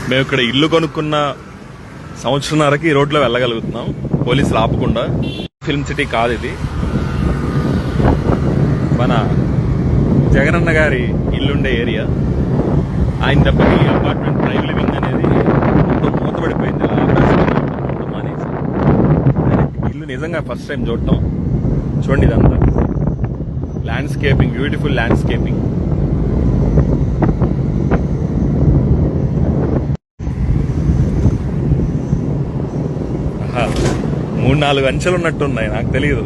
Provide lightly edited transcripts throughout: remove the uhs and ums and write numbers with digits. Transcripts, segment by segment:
మేము ఇక్కడ ఇల్లు కొనుక్కున్న సంవత్సరంన్నరకి ఈ రోడ్లో వెళ్ళగలుగుతున్నాం పోలీసులు ఆపకుండా. ఫిల్మ్ సిటీ కాదు ఇది, మన జగనన్న గారి ఇల్లుండే ఏరియా. ఆయన దెబ్బకి అపార్ట్మెంట్ ప్రైమ్ లివింగ్ అనేది మొత్తం మూతపడిపోయింది. మానేసి ఇల్లు నిజంగా ఫస్ట్ టైం చూడటం. చూడండి ఇదంతా ల్యాండ్స్కేపింగ్, బ్యూటిఫుల్ ల్యాండ్స్కేపింగ్. మూడు నాలుగు అంచెలు ఉన్నట్టున్నాయి, నాకు తెలియదు.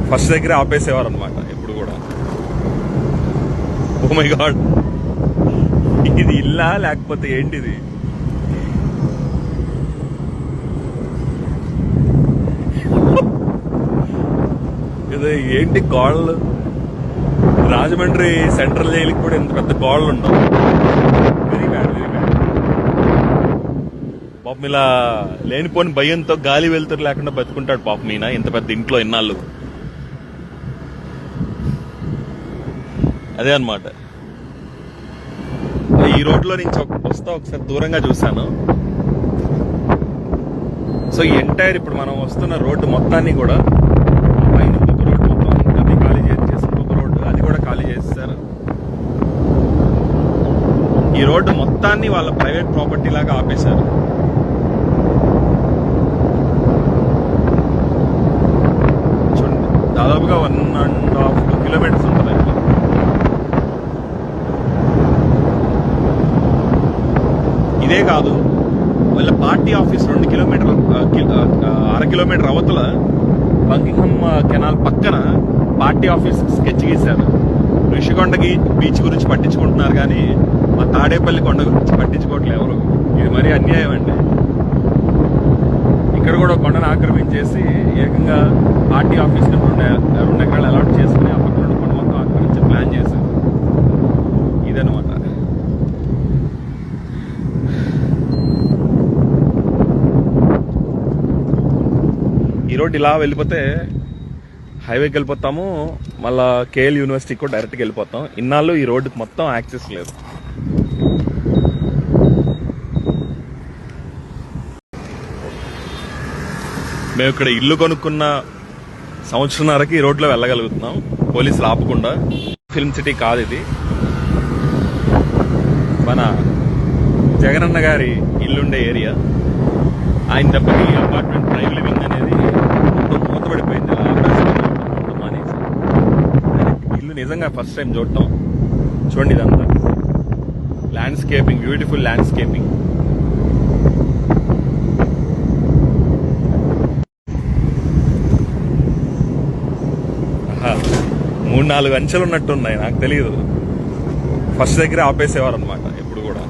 ఫస్ట్ దగ్గర ఆపేసేవారు అనమాట ఎప్పుడు కూడా. ఓ మై గాడ్, ఇది ఇల్లా లేకపోతే ఏంటిది? ఇది ఏంటి గోడలు? రాజమండ్రి సెంట్రల్ జైలుకి కూడా ఇంత పెద్ద గోడలు ఉండవు. Very bad, very bad. పాపం ఇలా లేనిపోని భయంతో గాలి వెళ్తురు లేకుండా బతుకుంటాడు పాపం ఈయన ఇంత పెద్ద ఇంట్లో ఇన్నాళ్ళు. అదే అనమాట. ఈ రోడ్లో నుంచి వస్తా ఒకసారి దూరంగా చూశాను. సో ఎంటైర్ ఇప్పుడు మనం వస్తున్న రోడ్డు మొత్తాన్ని కూడా పైన ఇంకొక రోడ్డు మొత్తం అది ఖాళీ చేసి ఇంకొక రోడ్డు అది కూడా ఖాళీ చేస్తారు. ఈ రోడ్డు మొత్తాన్ని వాళ్ళ ప్రైవేట్ ప్రాపర్టీ లాగా ఆపేశారు. చూడండి, దాదాపుగా 1.5-2 కిలోమీటర్స్ ఉంటుంది. ఇదే కాదు, వాళ్ళ పార్టీ ఆఫీస్ 2 కిలోమీటర్లు, 1/2 కిలోమీటర్ అవతల బంకింగ్హమ్ కెనాల్ పక్కన పార్టీ ఆఫీస్ స్కెచ్ గీశారు. ఋషికొండకి బీచ్ గురించి పట్టించుకుంటున్నారు కానీ మా తాడేపల్లి కొండ గురించి పట్టించుకోవట్లేదు ఎవరు. ఇది మరీ అన్యాయం అండి. ఇక్కడ కూడా కొండను ఆక్రమించేసి ఏకంగా పార్టీ ఆఫీస్ 2 ఎకరాలు అలాట్ చేసుకుని ఆ పక్కన కొండ మొత్తం ఆక్రమించి ప్లాన్ చేశారు. ఇదనమాట. ఈ రోడ్ ఇలా వెళ్ళిపోతే హైవేకి వెళ్ళిపోతాము, మళ్ళా కేఎల్ యూనివర్సిటీకి కూడా డైరెక్ట్గా వెళ్ళిపోతాం. ఇన్నాళ్ళు ఈ రోడ్డుకి మొత్తం యాక్సెస్ లేదు. మేము ఇక్కడ ఇల్లు కొనుక్కున్న సంవత్సరంన్నరకి ఈ రోడ్లో వెళ్ళగలుగుతున్నాం పోలీసులు ఆపకుండా. ఫిల్మ్ సిటీ కాదు ఇది, మన జగనన్న గారి ఇల్లుండే ఏరియా. ఆయన దెబ్బకి అపార్ట్మెంట్ ప్రైమ్ లివింగ్ అనేది మొత్తం మూతపడిపోయింది. మానేసి ఇల్లు నిజంగా ఫస్ట్ టైం చూడటం. చూడండి ఇదంతా ల్యాండ్స్కేపింగ్, బ్యూటిఫుల్ ల్యాండ్స్కేపింగ్. మూడు నాలుగు అంచెలు ఉన్నట్టున్నాయి, నాకు తెలియదు. ఫస్ట్ దగ్గర ఆపేసేవారు అనమాట ఎప్పుడు కూడా.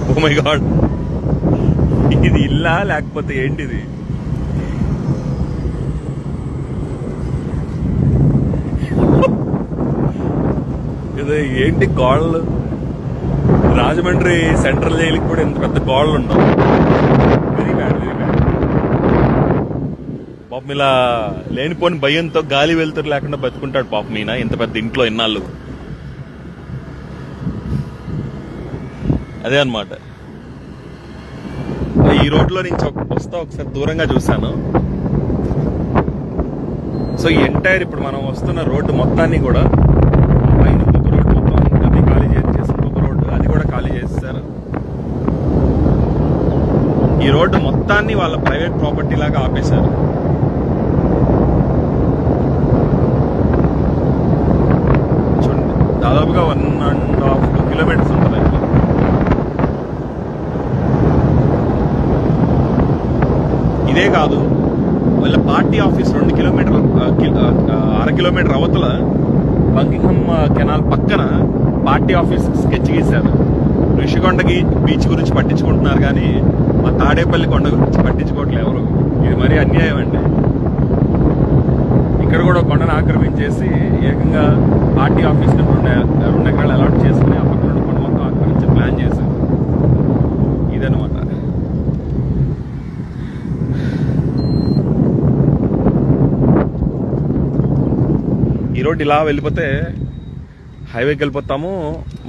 ఓ మై గాడ్, ఇది ఇల్లా లేకపోతే ఏంటిది? ఇది ఏంటి గోడలు? రాజమండ్రి సెంట్రల్ జైలుకి కూడా ఇంత పెద్ద గోడలు ఉండవు. Very bad, very bad. పాపం ఇలా లేనిపోని భయంతో గాలి వెళ్తురు లేకుండా బతుకుంటాడు పాపం ఈయన ఇంత పెద్ద ఇంట్లో ఇన్నాళ్ళు. అదే అనమాట. ఈ రోడ్లో నుంచి వస్తా ఒకసారి దూరంగా చూశాను. సో ఎంటైర్ ఇప్పుడు మనం వస్తున్న రోడ్డు మొత్తాన్ని కూడా పైన ఇంకొక రోడ్డు మొత్తం అది ఖాళీ చేసి ఇంకొక రోడ్డు అది కూడా ఖాళీ చేస్తారు. ఈ రోడ్డు మొత్తాన్ని వాళ్ళ ప్రైవేట్ ప్రాపర్టీ లాగా ఆపేశారు. చూడండి, దాదాపుగా 1.5-2 కిలోమీటర్స్ ఉంటుంది. ఇదే కాదు, వాళ్ళ పార్టీ ఆఫీస్ 2 కిలోమీటర్లు, 1/2 కిలోమీటర్ అవతల బంకింగ్హమ్ కెనాల్ పక్కన పార్టీ ఆఫీస్ స్కెచ్ గీశారు. ఋషికొండకి బీచ్ గురించి పట్టించుకుంటున్నారు కానీ మా తాడేపల్లి కొండ గురించి పట్టించుకోవట్లేదు ఎవరు. ఇది మరీ అన్యాయం అండి. ఇక్కడ కూడా కొండను ఆక్రమించేసి ఏకంగా పార్టీ ఆఫీస్ 2 ఎకరాలు అలాట్ చేసుకుని ఆ పక్కన కొండ మొత్తం ఆక్రమించి ప్లాన్ చేశారు. ఇదనమాట. ఈ రోడ్ ఇలా వెళ్ళిపోతే హైవేకి వెళ్ళిపోతాము,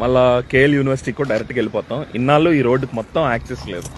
మళ్ళా కేఎల్ యూనివర్సిటీకి కూడా డైరెక్ట్గా వెళ్ళిపోతాం. ఇన్నాళ్ళు ఈ రోడ్డుకి మొత్తం యాక్సెస్ లేదు.